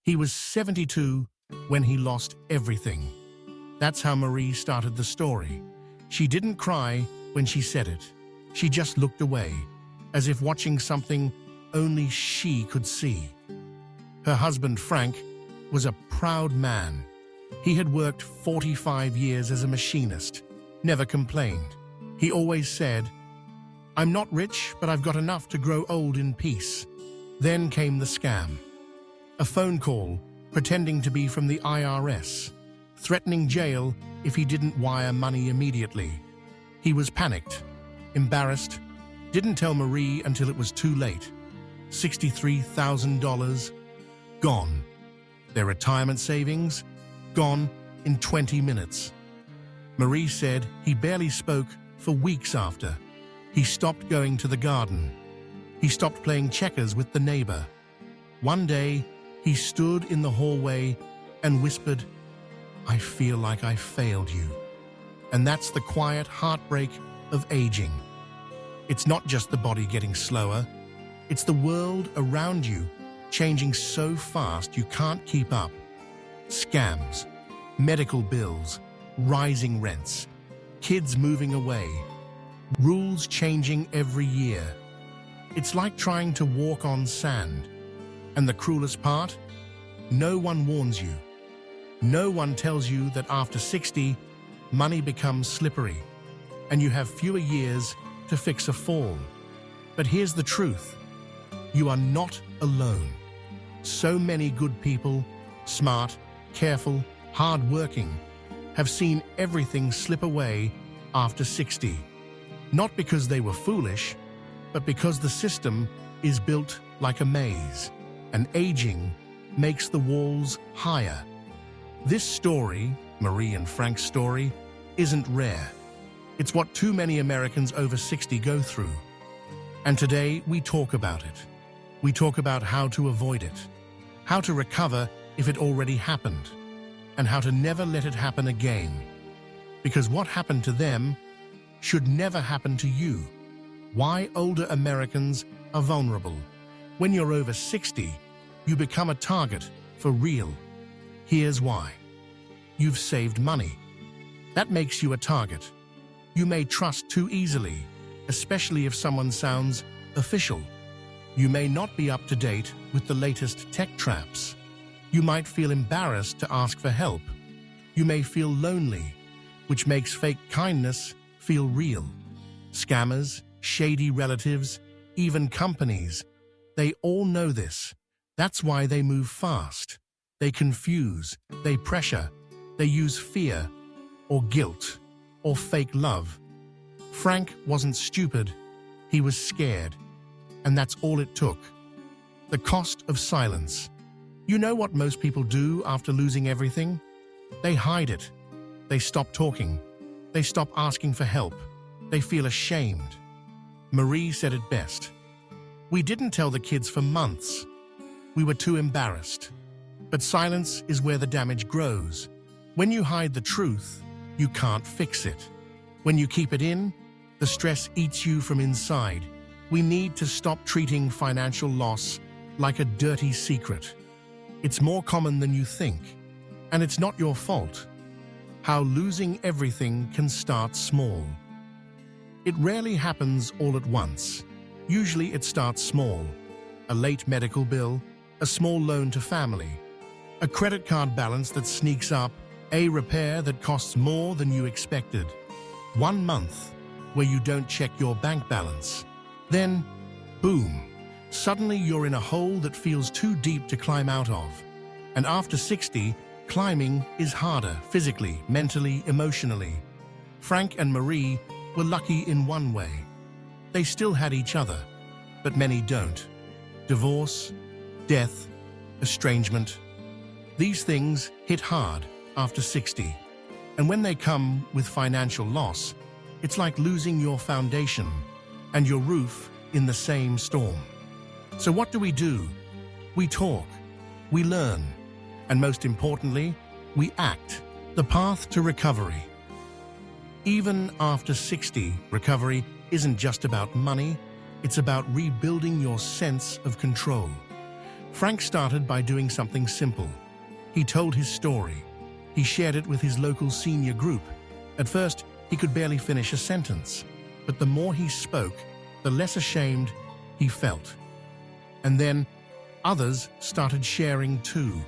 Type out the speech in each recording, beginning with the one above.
He was 72 when he lost everything. That's how Marie started the story. She didn't cry when she said it. She just looked away, as if watching something only she could see. Her husband, Frank, was a proud man. He had worked 45 years as a machinist, never complained. He always said, "I'm not rich, but I've got enough to grow old in peace." Then came the scam. A phone call pretending to be from the IRS, threatening jail if he didn't wire money immediately. He was panicked, embarrassed, didn't tell Marie until it was too late. $63,000 gone. Their retirement savings gone in 20 minutes. Marie said he barely spoke for weeks after. He stopped going to the garden. He stopped playing checkers with the neighbor. One day, he stood in the hallway and whispered, "I feel like I failed you." And that's the quiet heartbreak of aging. It's not just the body getting slower, it's the world around you changing so fast you can't keep up. Scams, medical bills, rising rents, kids moving away, rules changing every year. It's like trying to walk on sand. And the cruelest part? No one warns you. No one tells you that after 60, money becomes slippery, and you have fewer years to fix a fall. But here's the truth. You are not alone. So many good people, smart, careful, hard-working, have seen everything slip away after 60. Not because they were foolish, but because the system is built like a maze, and aging makes the walls higher. This story, Marie and Frank's story, isn't rare. It's what too many Americans over 60 go through. And today we talk about it. We talk about how to avoid it, how to recover if it already happened, and how to never let it happen again. Because what happened to them should never happen to you. Why older Americans are vulnerable. When you're over 60, you become a target for real. Here's why. You've saved money. That makes you a target. You may trust too easily, especially if someone sounds official. You may not be up to date with the latest tech traps. You might feel embarrassed to ask for help. You may feel lonely, which makes fake kindness feel real. Scammers, shady relatives, even companies, they all know this. That's why they move fast. They confuse, they pressure, they use fear, or guilt, or fake love. Frank wasn't stupid, he was scared, and that's all it took. The cost of silence. You know what most people do after losing everything? They hide it. They stop talking. They stop asking for help. They feel ashamed. Marie said it best. "We didn't tell the kids for months. We were too embarrassed." But silence is where the damage grows. When you hide the truth, you can't fix it. When you keep it in, the stress eats you from inside. We need to stop treating financial loss like a dirty secret. It's more common than you think, and it's not your fault. How losing everything can start small. It rarely happens all at once. Usually it starts small. A late medical bill, a small loan to family, a credit card balance that sneaks up, a repair that costs more than you expected. 1 month where you don't check your bank balance. Then, boom, suddenly you're in a hole that feels too deep to climb out of. And after 60, climbing is harder physically, mentally, emotionally. Frank and Marie were lucky in one way. They still had each other, but many don't. Divorce, death, estrangement. These things hit hard after 60. And when they come with financial loss, it's like losing your foundation and your roof in the same storm. So what do? We talk, we learn, and most importantly, we act. The path to recovery. Even after 60, recovery isn't just about money, it's about rebuilding your sense of control. Frank started by doing something simple. He told his story. He shared it with his local senior group. At first, he could barely finish a sentence, but the more he spoke, the less ashamed he felt. And then others started sharing too.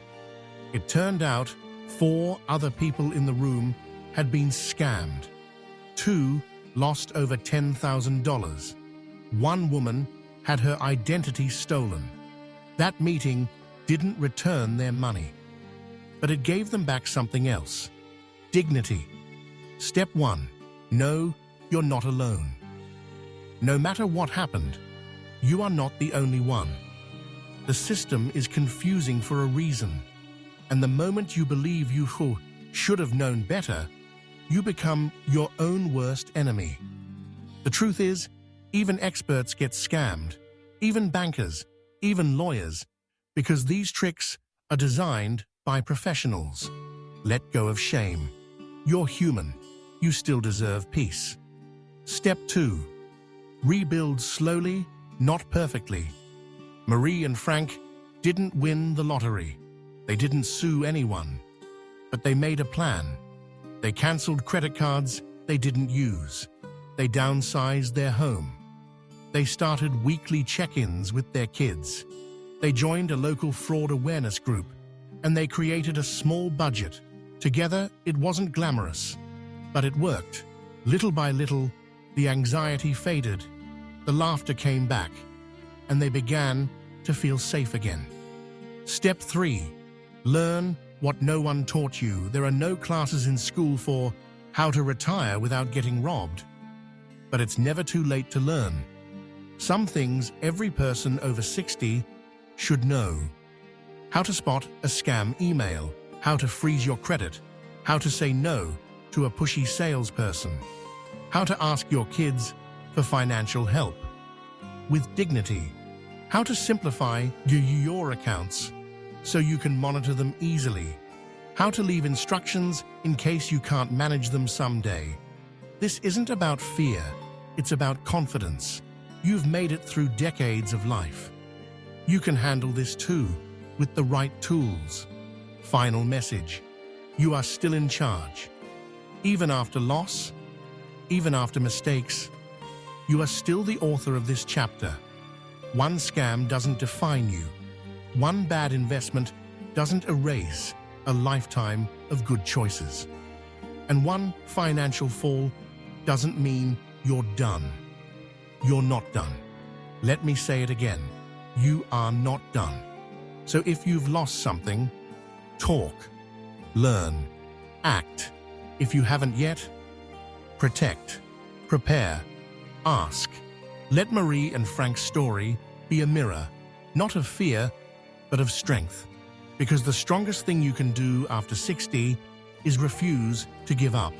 It turned out 4 other people in the room had been scammed. 2 lost over $10,000. 1 woman had her identity stolen. That meeting didn't return their money, but it gave them back something else: dignity. Step 1. Know you're not alone. No matter what happened, you are not the only one. The system is confusing for a reason, and the moment you believe you should have known better, you become your own worst enemy. The truth is, even experts get scammed, even bankers, even lawyers, because these tricks are designed by professionals. Let go of shame. You're human. You still deserve peace. Step 2. Rebuild slowly, not perfectly. Marie and Frank didn't win the lottery. They didn't sue anyone. But they made a plan. They canceled credit cards they didn't use. They downsized their home. They started weekly check-ins with their kids. They joined a local fraud awareness group, and they created a small budget. Together, it wasn't glamorous, but it worked. Little by little, the anxiety faded, the laughter came back, and they began to feel safe again. Step 3. Learn what no one taught you. There are no classes in school for how to retire without getting robbed. But it's never too late to learn. Some things every person over 60 should know. How to spot a scam email, how to freeze your credit, how to say no to a pushy salesperson, how to ask your kids for financial help with dignity, how to simplify your accounts so you can monitor them easily, how to leave instructions in case you can't manage them someday. This isn't about fear, it's about confidence. You've made it through decades of life. You can handle this too, with the right tools. Final message: you are still in charge. Even after loss, even after mistakes, you are still the author of this chapter. One scam doesn't define you. One bad investment doesn't erase a lifetime of good choices. And one financial fall doesn't mean you're done. You're not done. Let me say it again. You are not done. So if you've lost something, talk, learn, act. If you haven't yet, protect, prepare, ask. Let Marie and Frank's story be a mirror, not of fear, but of strength. Because the strongest thing you can do after 60 is refuse to give up.